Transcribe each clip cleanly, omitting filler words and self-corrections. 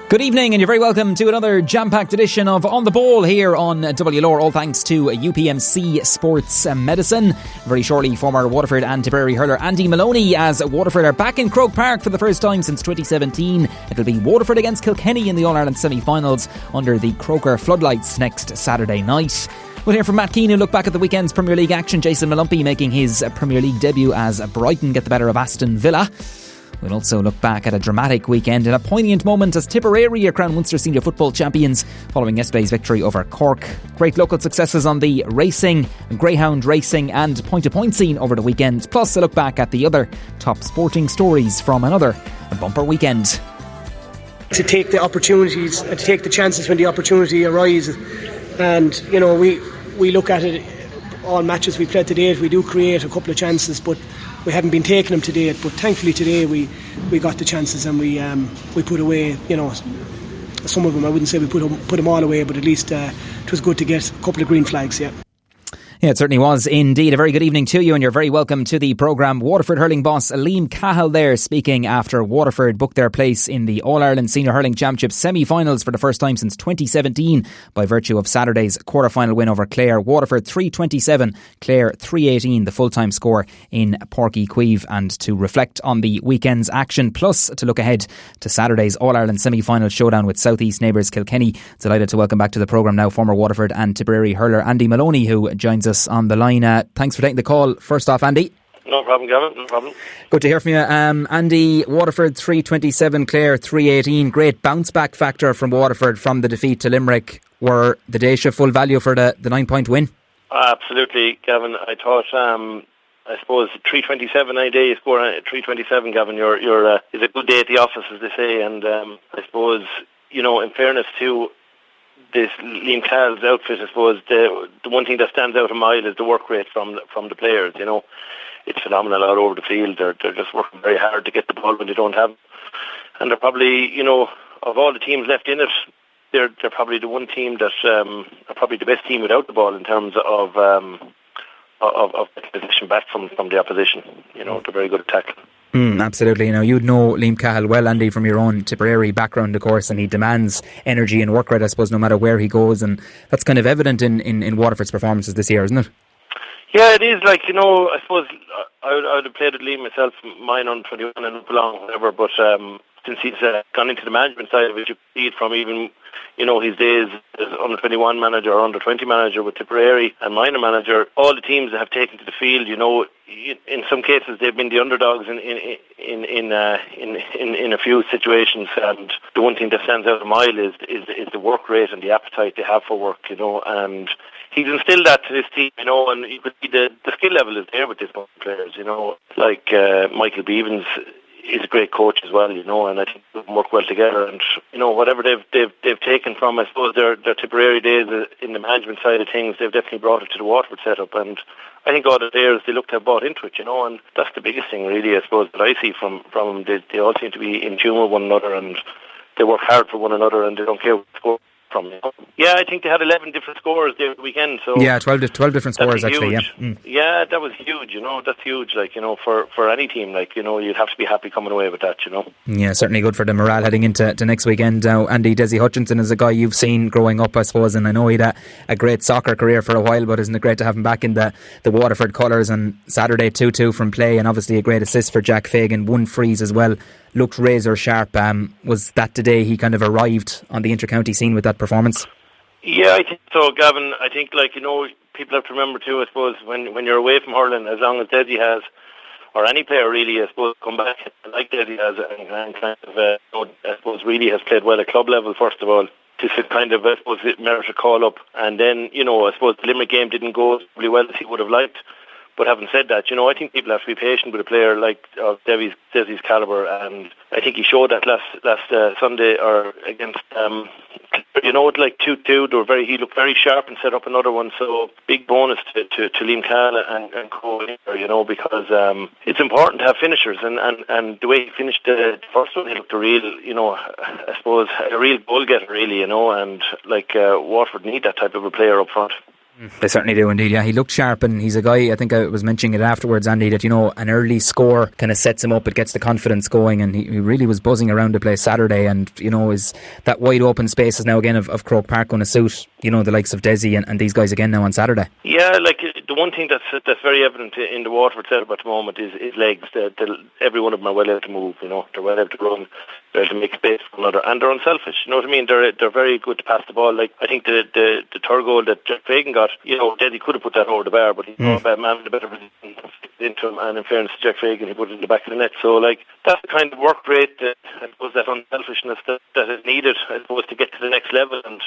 Good evening, and you're very welcome to another jam-packed edition of On the Ball here on WLR, all thanks to UPMC Sports Medicine. Very shortly, former Waterford and Tipperary hurler Andy Moloney, as Waterford are back in Croke Park for the first time since 2017. It'll be Waterford against Kilkenny in the All-Ireland semi-finals under the Croker floodlights next Saturday night. We'll hear from Matt Keane, who look back at the weekend's Premier League action. Jason Malumpy making his Premier League debut as Brighton get the better of Aston Villa. We'll also look back at a dramatic weekend and a poignant moment as Tipperary are crowned Munster Senior Football champions following yesterday's victory over Cork. Great local successes on the racing, greyhound racing and point-to-point scene over the weekend. Plus a look back at the other top sporting stories from another bumper weekend. To take the opportunities, to take the chances when the opportunity arises. And, you know, we look at it, all matches we've played to date, we do create a couple of chances, but we haven't been taking them to date. But thankfully today we got the chances and we put away, you know, some of them. I wouldn't say we put them all away, but at least it was good to get a couple of green flags, yeah. Yeah, it certainly was indeed. A very good evening to you, and you're very welcome to the programme. Waterford hurling boss Liam Cahill there speaking after Waterford booked their place in the All-Ireland Senior Hurling Championship semi-finals for the first time since 2017 by virtue of Saturday's quarter-final win over Clare. Waterford 327, Clare 318, the full-time score in Páirc Uí Chaoimh. And to reflect on the weekend's action, plus to look ahead to Saturday's All-Ireland semi-final showdown with South East neighbours Kilkenny, delighted to welcome back to the programme now former Waterford and Tipperary hurler Andy Moloney, who joins us on the line. Thanks for taking the call. First off, Andy. No problem, Gavin. No problem. Good to hear from you. Andy, Waterford 327, Clare 318. Great bounce back factor from Waterford from the defeat to Limerick. Were the Daisha full value for the 9-point win? Absolutely, Gavin. I thought, I suppose 327 a day, score 327, Gavin. Is a good day at the office, as they say. And I suppose, you know, in fairness to this Liam Cahill's outfit, I suppose the one thing that stands out a mile is the work rate from the players. You know, it's phenomenal all over the field. They're just working very hard to get the ball when they don't have it. And they're probably, you know, of all the teams left in it, they're probably the one team that are probably the best team without the ball in terms of position back from the opposition. You know, they're very good at tackling. Absolutely. You know, you'd know Liam Cahill well, Andy, from your own Tipperary background, of course, and he demands energy and work rate, I suppose, no matter where he goes, and that's kind of evident in Waterford's performances this year, isn't it? Yeah, it is. Like, you know, I suppose I would have played with Liam myself, mine on 21 and up along, whatever, but since he's gone into the management side of it, you see it from even, you know, his days as under 21 manager or under 20 manager with Tipperary and minor manager. All the teams that have taken to the field, you know, in some cases they've been the underdogs in a few situations. And the one thing that stands out a mile is the work rate and the appetite they have for work, you know. And he's instilled that to this team, you know. And you could see the skill level is there with these players, you know, like Michael Beavens is a great coach as well, you know, and I think they work well together. And you know, whatever they've taken from, I suppose, their Tipperary days in the management side of things, they've definitely brought it to the Waterford setup. And I think all the players, they look to have bought into it, you know, and that's the biggest thing, really, I suppose, that I see from them. They all seem to be in tune with one another, and they work hard for one another, and they don't care what score from, you know. Yeah, I think they had 11 different scores the weekend. So yeah, 12 different scores, actually. Yeah. Yeah, that was huge, you know. That's huge, like, you know, for any team, like, you know, you'd have to be happy coming away with that, you know. Yeah, certainly good for the morale heading into next weekend. Now, Andy, Desi Hutchinson is a guy you've seen growing up, I suppose, and I know he had a great soccer career for a while, but isn't it great to have him back in the Waterford colours? And Saturday 2-2 from play, and obviously a great assist for Jack Fagan, one freeze as well. Looked razor sharp. Was that the day he kind of arrived on the inter-county scene with that performance? Yeah, I think so, Gavin. I think, like, you know, people have to remember too, I suppose, when you're away from hurling, as long as Desi has, or any player really, I suppose, come back like Desi has, and kind of, I suppose, really has played well at club level, first of all, to kind of, I suppose, merit a call up. And then, you know, I suppose the Limerick game didn't go really well as he would have liked. But having said that, you know, I think people have to be patient with a player like Desi's calibre, and I think he showed that last Sunday or against, you know, like 2-2. He looked very sharp and set up another one. So big bonus to Liam Cahill and co, you know, because it's important to have finishers, and the way he finished the first one, he looked a real, you know, I suppose a real goal getter, really, you know, and like Waterford need that type of a player up front. They certainly do indeed, yeah. He looked sharp, and he's a guy, I think I was mentioning it afterwards, Andy, that, an early score kind of sets him up, it gets the confidence going, and he really was buzzing around the place Saturday, and, is that wide open space is now again of Croke Park going to suit, the likes of Desi and these guys again now on Saturday? Yeah, the one thing that's very evident in the Waterford setup at the moment is legs. Every one of them are well able to move, they're well able to run, they're able to make space for another, and they're unselfish, you know what I mean? They're very good to pass the ball. Like, I think the third goal that Jack Fagan got, Desi could have put that over the bar, but he thought about man with a better position into him, and in fairness to Jack Fagan, he put it in the back of the net. So, like, that's the kind of work rate that, I suppose, that unselfishness that is needed, I suppose, to get to the next level. And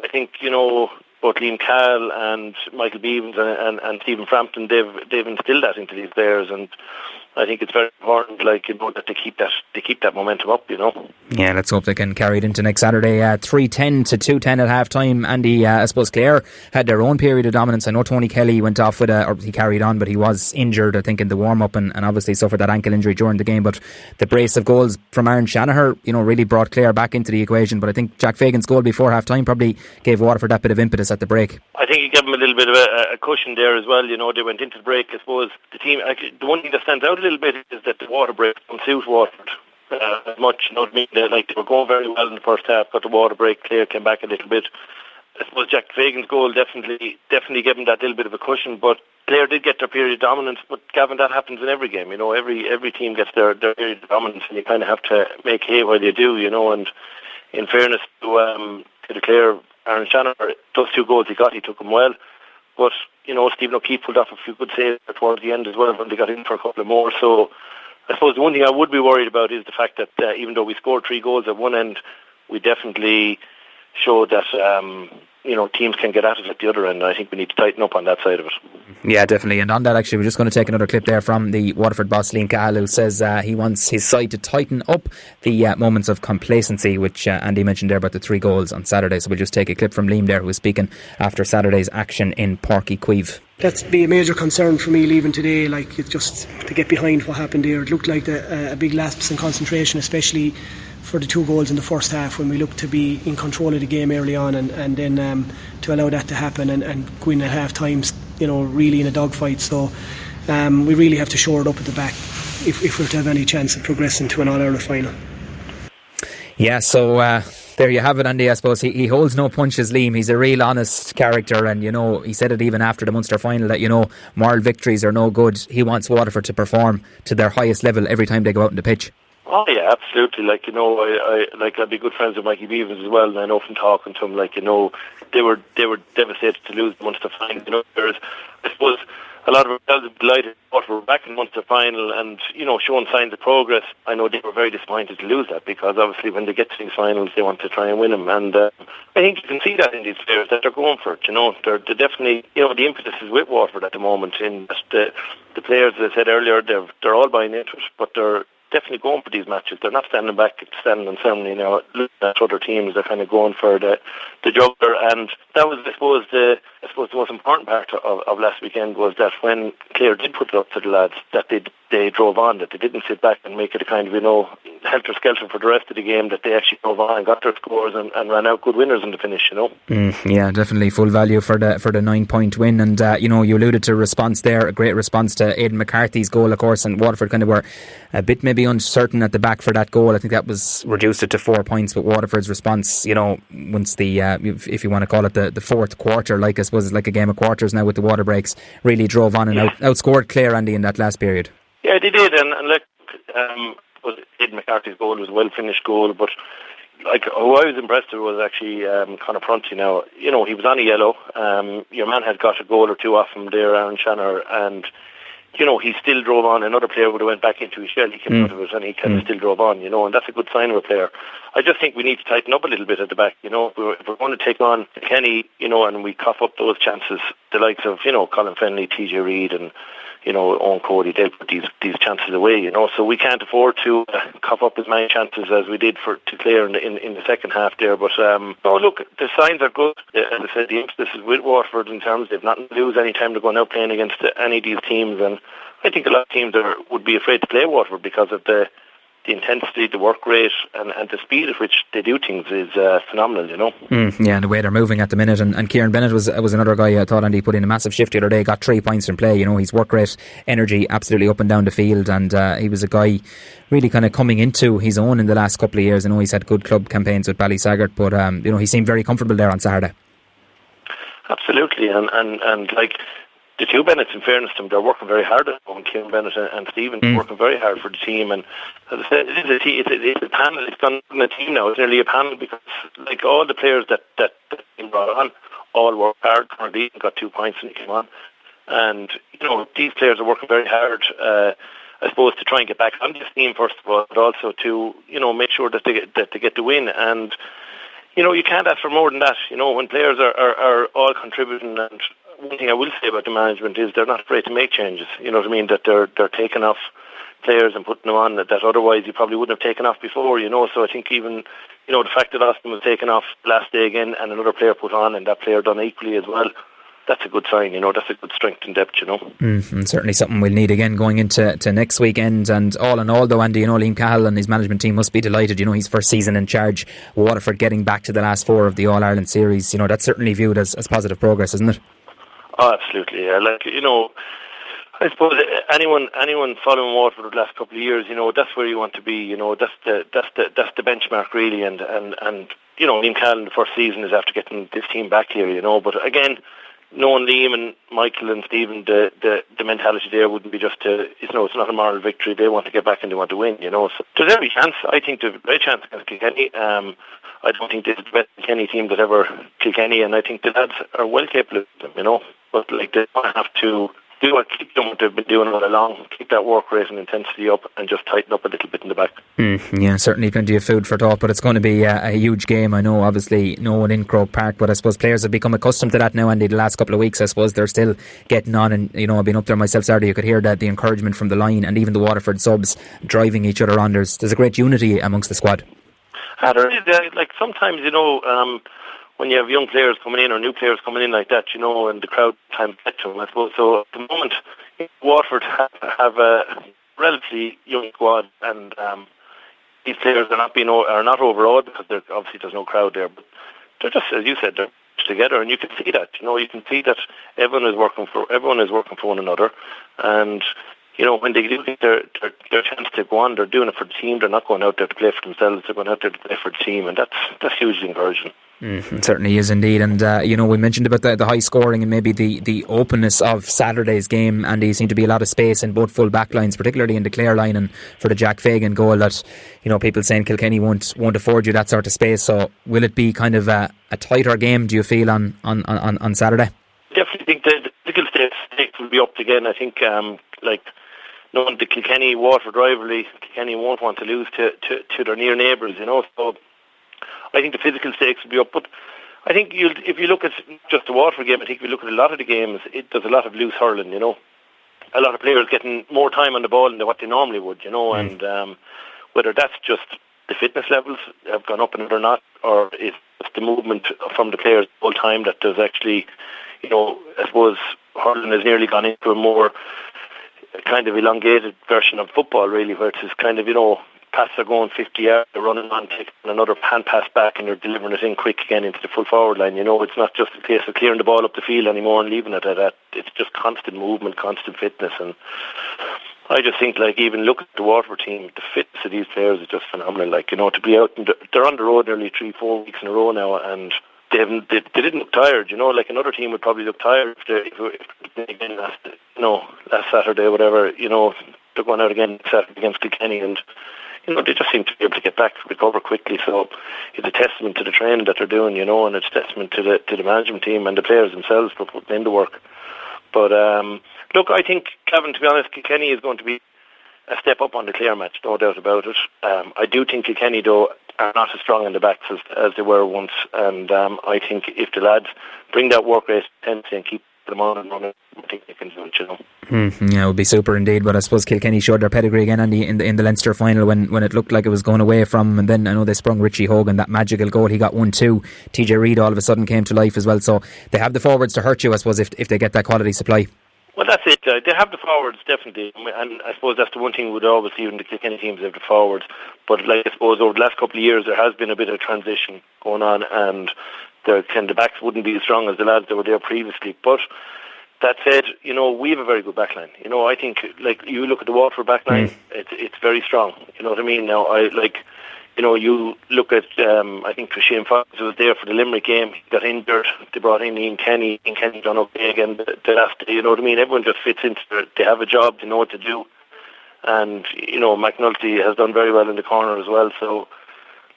I think, both Liam Cahill and Michael Beavens and Stephen Frampton, they've instilled that into these players, and I think it's very important, that they keep that momentum up, Yeah, let's hope they can carry it into next Saturday. 3-10 to 2-10 at half time. Andy, I suppose Clare had their own period of dominance. I know Tony Kelly went off or he carried on, but he was injured, I think, in the warm-up, and obviously suffered that ankle injury during the game. But the brace of goals from Aaron Shanaher, really brought Clare back into the equation. But I think Jack Fagan's goal before half time probably gave Waterford that bit of impetus at the break. I think he gave them a little bit of a cushion there as well. They went into the break. I suppose the team, the one thing that stands out a little bit is that the water break don't suit Waterford as much. You know what I mean? They were going very well in the first half, but the water break, Clare came back a little bit. I suppose Jack Fagan's goal definitely gave them that little bit of a cushion, but Clare did get their period of dominance. But Gavin, that happens in every game. Every team gets their period of dominance, and you kind of have to make hay while you do. And in fairness to the Clare, Aaron Shanahan, those two goals he took them well. But, Stephen O'Keefe pulled off a few good saves towards the end as well when they got in for a couple of more. So I suppose the one thing I would be worried about is the fact that even though we scored 3 goals at one end, we definitely showed that teams can get at it at the other end. I think we need to tighten up on that side of it. Yeah, definitely. And on that, actually, we're just going to take another clip there from the Waterford boss, Liam Cahill, who says he wants his side to tighten up the moments of complacency, which Andy mentioned there about the 3 goals on Saturday. So we'll just take a clip from Liam there, who was speaking after Saturday's action in Páirc Uí Chaoimh. That's be a major concern for me leaving today. It's just to get behind what happened there. It looked like a big lapse in concentration, especially for the 2 goals in the first half, when we looked to be in control of the game early on, and then to allow that to happen and go in at half time, really in a dogfight. So we really have to shore it up at the back if we're to have any chance of progressing to an All-Ireland final. Yeah, so there you have it, Andy. I suppose he holds no punches, Liam. He's a real honest character, and he said it even after the Munster final that moral victories are no good. He wants Waterford to perform to their highest level every time they go out on the pitch. Oh yeah, absolutely. I'd be good friends with Mikey Beavers as well, and I know from talking to him, they were devastated to lose the Munster final. Whereas I suppose a lot of ourselves are delighted that we're back in Munster final and showing signs of progress. I know they were very disappointed to lose that, because obviously when they get to these finals they want to try and win them, and I think you can see that in these players that they're going for it. They're definitely the impetus is with Waterford at the moment. In the players, as I said earlier, they're all buying into it, but they're definitely going for these matches. They're not standing on ceremony now. Looking at other teams, they're kind of going for the juggler, and that was, I suppose, the most important part of last weekend was that when Clare did put it up to the lads, that they drove on, that they didn't sit back and make it a kind of helter-skelter for the rest of the game, that they actually drove on and got their scores and ran out good winners in the finish. Yeah, definitely full value for the 9-point win, and you alluded to response there, a great response to Aidan McCarthy's goal, of course, and Waterford kind of were a bit maybe uncertain at the back for that goal. I think that was reduced it to 4 points, but Waterford's response, once the if you want to call it the fourth quarter, I suppose it's like a game of quarters now with the water breaks, really drove on and outscored Clare, Andy, in that last period. Yeah, they did, and Aidan McCarthy's goal was a well finished goal, but who I was impressed with was actually Conor Prunty. Now, he was on a yellow. Your man had got a goal or two off him there, Aaron Shanahan, and he still drove on. Another player would have went back into his shell. He came out of it and he kind of still drove on, and that's a good sign of a player. I just think we need to tighten up a little bit at the back, If we're going to take on Kilkenny, and we cough up those chances, the likes of, Colin Fennelly, TJ Reid and, Owen Cody, they'll put these chances away, So we can't afford to cough up as many chances as we did to Clare in the second half there. But, look, the signs are good. As I said, the emphasis is with Waterford in terms they've nothing to lose any time they're going out playing against any of these teams, and I think a lot of teams would be afraid to play Waterford because of the the intensity, the work rate, and the speed at which they do things is phenomenal, you know. Yeah, and the way they're moving at the minute. And Kieran Bennett was another guy I thought Andy put in a massive shift the other day, got 3 points in play. You know, his work rate, energy, absolutely up and down the field. And he was a guy really kind of coming into his own in the last couple of years. I know he's had good club campaigns with Ballysaggart, but you know, he seemed very comfortable there on Saturday. Absolutely, and like, the two Bennetts, in fairness to them, they're working very hard at home. Kieran Bennett and Stephen working very hard for the team. And as I said, it's a panel. It's gone a team now. It's nearly a panel because, like, all the players that came brought on all worked hard. Conor got 2 points when he came on. And, you know, these players are working very hard, I suppose, to try and get back on this team, first of all, but also to, you know, make sure that they get the win. And, you know, you can't ask for more than that. You know, when players are all contributing, and one thing I will say about the management is they're not afraid to make changes. You know what I mean? That they're taking off players and putting them on that otherwise you probably wouldn't have taken off before. You know, so I think even, you know, the fact that Austin was taken off last day again and another player put on and that player done equally as well, that's a good sign. You know, that's a good strength and depth. You know, and certainly something we'll need again going into next weekend. And all in all, though, Andy, you know, Liam Cahill and his management team must be delighted. You know, his first season in charge, Waterford getting back to the last 4 of the All-Ireland series. You know, that's certainly viewed as positive progress, isn't it? Oh, absolutely. Yeah. Like, you know, I suppose anyone following Waterford for the last couple of years, you know, that's where you want to be. You know, that's the benchmark really. And you know, Liam Cahill in the first season is after getting this team back here. You know, but again, knowing Liam and Michael and Stephen, the mentality there wouldn't be just to, you know, it's not a moral victory. They want to get back and they want to win. You know, so there's every chance. I think there's a great chance against Kilkenny. I don't think this is the best Kilkenny team that ever Kilkenny, and I think the lads are well capable of them, you know. But like, they have to keep doing what they've been doing all along, keep that work rate and intensity up, and just tighten up a little bit in the back. Yeah, certainly plenty of food for thought, but it's going to be a huge game. I know, obviously, no one in Croke Park, but I suppose players have become accustomed to that now, Andy. The last couple of weeks, I suppose they're still getting on, and you know, I've been up there myself Saturday. You could hear that the encouragement from the line, and even the Waterford subs driving each other on. There's a great unity amongst the squad. There is, like, sometimes, you know, when you have young players coming in or new players coming in like that, you know, and the crowd time get to them, I suppose. So at the moment, Waterford have a relatively young squad, and these players are not overawed because obviously there's no crowd there, but they're just, as you said, they're together, and you can see that. You know, you can see that everyone is working for one another, and you know, when they do get their chance to go on, they're doing it for the team. They're not going out there to play for themselves. They're going out there to play for the team, and that's hugely encouraging. It certainly is indeed. And you know, we mentioned about the high scoring and maybe the openness of Saturday's game, and there seemed to be a lot of space in both full back lines, particularly in the Clare line and for the Jack Fagan goal. That, you know, people saying Kilkenny won't afford you that sort of space. So will it be kind of a tighter game, do you feel, on Saturday? Definitely think the physical stakes will be up again. I think knowing the Kilkenny-Waterford rivalry, Kilkenny won't want to lose to their near neighbours, you know. So I think the physical stakes will be up. But I think if you look at just the Waterford game, I think if you look at a lot of the games, there's a lot of loose hurling, you know. A lot of players getting more time on the ball than what they normally would, you know. And whether that's just the fitness levels have gone up another notch, or it's the movement from the players the whole time, that there's actually, you know, I suppose hurling has nearly gone into a more kind of elongated version of football, really, where it's just kind of, you know, passes are going 50 yards, they're running on, taking another hand pass back, and you're delivering it in quick again into the full forward line. You know, it's not just a case of clearing the ball up the field anymore and leaving it at that. It's just constant movement, constant fitness. And I just think, like, even look at the Waterford team, the fitness of these players is just phenomenal. Like, you know, to be out, they're on the road nearly 3-4 weeks in a row now, and they didn't look tired. You know, like another team would probably look tired if they again last Saturday or whatever. You know, they're going out again Saturday against Kilkenny, and you know, they just seem to be able to get back, recover quickly. So it's a testament to the training that they're doing, you know, and it's a testament to the management team and the players themselves for putting in the work. But look, I think, Kevin, to be honest, Kilkenny is going to be a step up on the Clare match, no doubt about it. I do think Kilkenny, though, are not as strong in the backs as they were once, and I think if the lads bring that work rate intensity and keep them on and running, I think they can do it, you know. Yeah, it would be super indeed. But I suppose Kilkenny showed their pedigree again, Andy, in the Leinster final when it looked like it was going away from, and then I know they sprung Richie Hogan, that magical goal. He got 1-2. TJ Reid all of a sudden came to life as well. So they have the forwards to hurt you, I suppose, if they get that quality supply. Well, that's it. They have the forwards, definitely. And I suppose that's the one thing we would always see in the Kilkenny teams, they have the forwards. But like, I suppose over the last couple of years, there has been a bit of transition going on, and the backs wouldn't be as strong as the lads that were there previously. But that said, we have a very good backline. I think, like, you look at the Waterford backline, it's very strong. You know what I mean? Now, you look at, I think Shane Fox was there for the Limerick game. He got injured. They brought in Ian Kenny. Ian Kenny done okay again the last day. You know what I mean? Everyone just fits into it. They have a job. They know what to do. And, McNulty has done very well in the corner as well. So,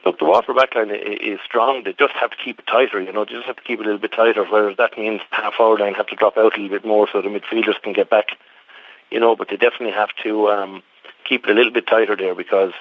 look, the Waterford backline is strong. They just have to keep it tighter. They just have to keep it a little bit tighter, whereas that means half-hour line have to drop out a little bit more so the midfielders can get back. But they definitely have to keep it a little bit tighter there, because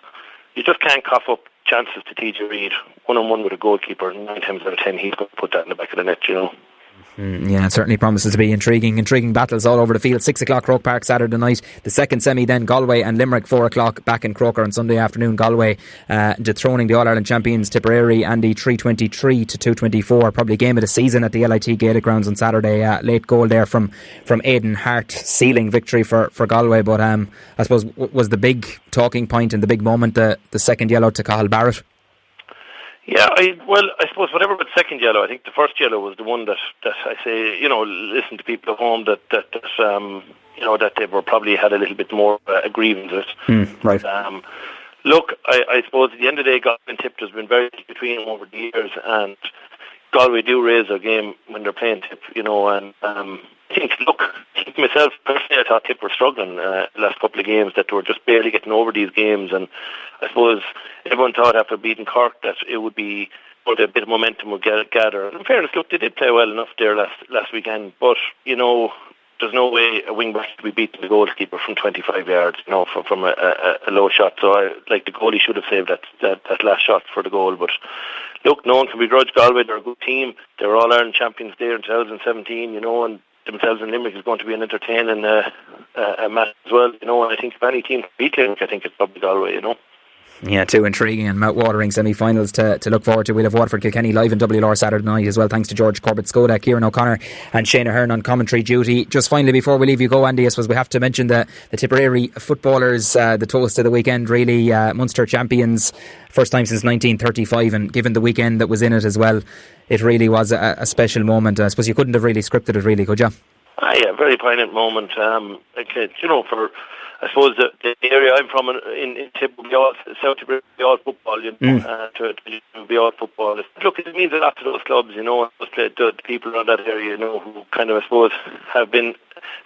you just can't cough up chances to TJ Reid one-on-one with a goalkeeper. 9 times out of 10 he's going to put that in the back of the net, Yeah, it certainly promises to be intriguing battles all over the field. 6 o'clock Croke Park Saturday night. The second semi then Galway and Limerick. 4 o'clock back in Croker on Sunday afternoon. Galway dethroning the All-Ireland champions Tipperary, Andy, 323 to 224. Probably game of the season at the LIT Gaelic grounds on Saturday. Late goal there from Aidan Hart, sealing victory for Galway. But I suppose was the big talking point and the big moment the second yellow to Cathal Barrett. Yeah, I suppose whatever but second yellow, I think the first yellow was the one that I say, listen to people at home that they were probably had a little bit more grievance with. Right. Look, I suppose at the end of the day, Galway and Tip has been very between them over the years, and Galway do raise their game when they're playing Tip, and I think, myself personally, I thought Tip were struggling the last couple of games, that they were just barely getting over these games, and I suppose everyone thought after beating Cork that it would be, or a bit of momentum would gather. And in fairness, look, they did play well enough there last weekend, but there's no way a wing back could be beating the goalkeeper from 25 yards, from a low shot. So the goalie should have saved that last shot for the goal. But look, no one can begrudge Galway. They're a good team. They were All-Ireland champions there in 2017, and themselves in Limerick is going to be an entertaining match as well, and I think if any team can beat Limerick, I think it's probably Galway, Yeah, two intriguing and mouth-watering semi-finals to look forward to. We'll have Waterford Kilkenny live in WLR Saturday night as well, thanks to George Corbett-Skoda, Kieran O'Connor and Shane Ahern on commentary duty. Just finally, before we leave you go, Andy, I suppose we have to mention the Tipperary footballers, the toast of the weekend, really. Munster champions, first time since 1935, and given the weekend that was in it as well, it really was a special moment. I suppose you couldn't have really scripted it, really, could you? Yeah, very poignant moment. For I suppose the area I'm from in Tip will be all South Tipperary, will be all football, to be all football. Look, it means a lot to those clubs, the people around that area, who kind of, I suppose, have been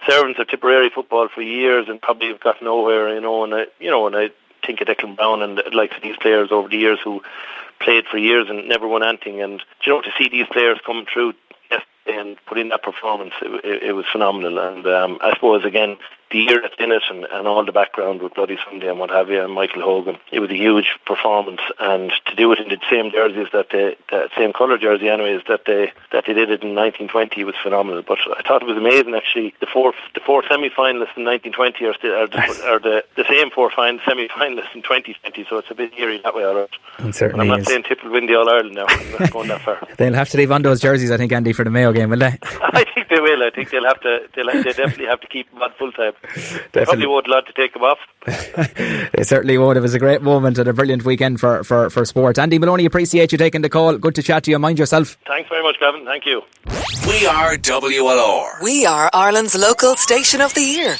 servants of Tipperary football for years and probably have got nowhere, and I think of Declan Brown and the likes of these players over the years who played for years and never won anything, and to see these players coming through yesterday and put in that performance, it was phenomenal. And I suppose, again, the year that's in it and all the background with Bloody Sunday and what have you, and Michael Hogan, it was a huge performance. And to do it in the same jerseys, the same colour jersey anyways, that they did it in 1920 was phenomenal. But I thought it was amazing, actually. The four semi-finalists in 1920 are the same four semi-finalists in 2020, so it's a bit eerie that way, all right. And I'm not saying Tip will win the All-Ireland now. I'm not going that far. They'll have to leave on those jerseys, I think, Andy, for the Mayo game, will they? I think they will. I think they definitely have to keep them on full time. They probably won't allowed to take them off. They certainly won't. It was a great moment and a brilliant weekend for sport. Andy Moloney, appreciate you taking the call. Good to chat to you. Mind yourself. Thanks very much, Gavin. Thank you. We are WLR. We are Ireland's local station of the year.